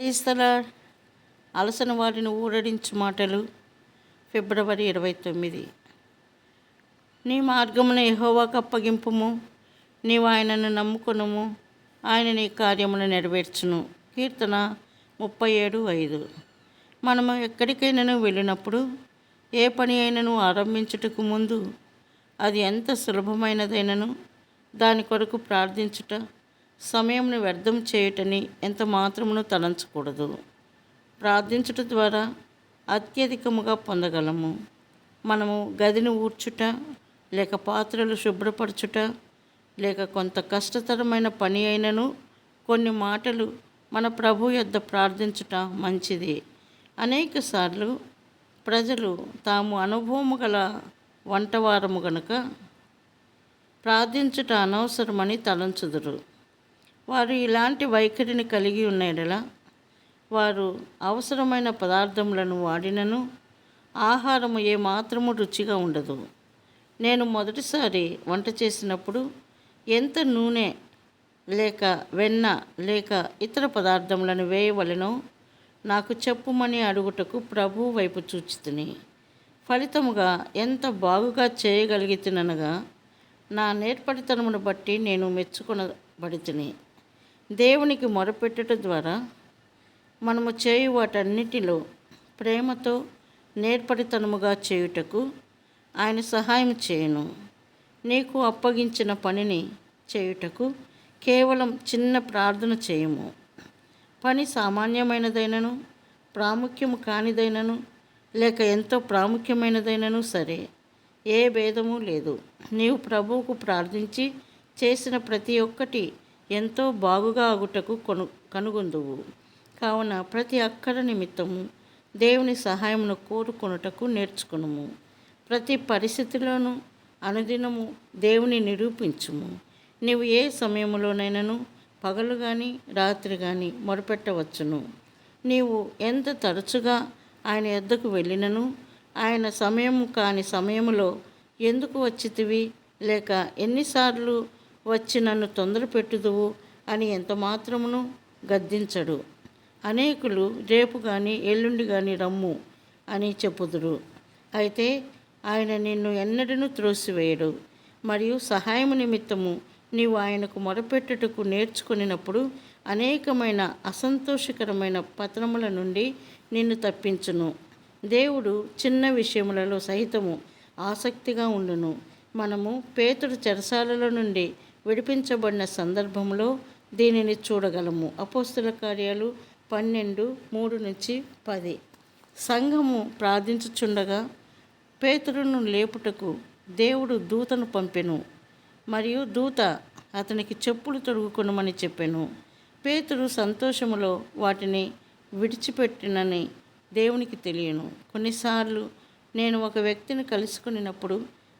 క్రైస్తల అలసిన వారిని ఊరడించు మాటలు ఫిబ్రవరి 29. నీ మార్గమును యెహోవాకు అప్పగింపుము, నీవు ఆయనను నమ్ముకొనుము, ఆయన నీ కార్యమును నెరవేర్చును. కీర్తన 37:5. మనము ఎక్కడికైనాను వెళ్ళినప్పుడు ఏ పని అయినను ఆరంభించుటకు ముందు అది ఎంత సులభమైనదైనను దాని కొరకు ప్రార్థించుట, సమయంను వ్యర్థం చేయుటని ఎంత మాత్రమును తలంచకూడదు. ప్రార్థించుట ద్వారా అత్యధికముగా పొందగలము. మనము గదిని ఊడ్చుట, లేక పాత్రలు శుభ్రపరచుట, లేక కొంత కష్టతరమైన పని అయినను కొన్ని మాటలు మన ప్రభు యొద్ద ప్రార్థించుట మంచిది. అనేక సార్లు ప్రజలు తాము అనుభవము గల వంటవారము గనుక ప్రార్థించుట అనవసరమని తలంచుదురు. వారు ఇలాంటి వైఖరిని కలిగి ఉన్న యెడల వారు అవసరమైన పదార్థములను వాడినను ఆహారము ఏమాత్రము రుచిగా ఉండదు. నేను మొదటిసారి వంట చేసినప్పుడు ఎంత నూనె లేక వెన్న లేక ఇతర పదార్థములను వేయవలెనో నాకు చెప్పుమని అడుగుటకు ప్రభువు వైపు చూచితిని. ఫలితముగా ఎంత బాగుగా చేయగలిగితిననగా నా నేర్పరితనమును బట్టి నేను మెచ్చుకొనబడితిని. దేవునికి మొరపెట్టుట ద్వారా మనము చేయు వాటన్నిటిలో ప్రేమతో నేర్పరితనముగా చేయుటకు ఆయన సహాయం చేయును. నీకు అప్పగించిన పనిని చేయుటకు కేవలం చిన్న ప్రార్థన చేయము. పని సామాన్యమైనదైనను ప్రాముఖ్యము కానిదైనను లేక ఎంతో ప్రాముఖ్యమైనదైనను సరే, ఏ భేదము లేదు. నీవు ప్రభువుకు ప్రార్థించి చేసిన ప్రతి ఒక్కటి ఎంతో బాగుగా అగుటకు కనుగొందువు. కావున ప్రతి అక్కర నిమిత్తము దేవుని సహాయమును కోరుకొనుటకు నేర్చుకునుము. ప్రతి పరిస్థితిలోనూ అనుదినము దేవుని నిరూపించుము. నీవు ఏ సమయంలోనైనాను పగలు కానీ రాత్రి కానీ మొరపెట్టవచ్చును. నీవు ఎంత తరచుగా ఆయన యొద్దకు వెళ్ళినను ఆయన సమయము కాని సమయములో ఎందుకు వచ్చితివి లేక ఎన్నిసార్లు వచ్చి నన్ను తొందర పెట్టుదువు అని ఎంత మాత్రమును గద్దించడు. అనేకులు రేపు కానీ ఎల్లుండి కానీ రమ్ము అని చెప్పుదురు. అయితే ఆయన నిన్ను ఎన్నడూ త్రోసివేయడు. మరియు సహాయము నిమిత్తము నీవు ఆయనకు మొరపెట్టుటకు నేర్చుకున్నప్పుడు అనేకమైన అసంతోషకరమైన పతనముల నుండి నిన్ను తప్పించును. దేవుడు చిన్న విషయములలో సహితము ఆసక్తిగా ఉండును. మనము పేతురు చెరసాలలో నుండి విడిపించబడిన సందర్భంలో దీనిని చూడగలము. అపోస్తుల కార్యాలు 12:3-10. సంఘము ప్రార్థించుచుండగా పేతురును లేపుటకు దేవుడు దూతను పంపెను. మరియు దూత అతనికి చెప్పులు తొడుగుకొనమని చెప్పెను. పేతురు సంతోషములో వాటిని విడిచిపెట్టినని దేవునికి తెలియను. కొన్నిసార్లు నేను ఒక వ్యక్తిని కలుసుకున్నప్పుడు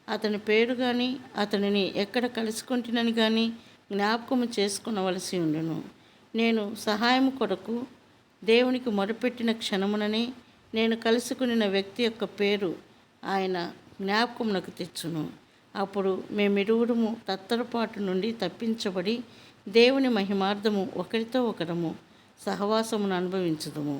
అతని పేరు కానీ అతనిని ఎక్కడ కలుసుకుంటునని కానీ జ్ఞాపకము చేసుకునవలసి ఉండును. నేను సహాయం కొరకు దేవునికి మొరపెట్టిన క్షణముననే నేను కలుసుకున్న వ్యక్తి యొక్క పేరు ఆయన జ్ఞాపకమునకు తెచ్చును. అప్పుడు మేమిరువురము తత్తరపాటు నుండి తప్పించబడి దేవుని మహిమార్థము ఒకరితో ఒకరము సహవాసమును అనుభవించుదుము.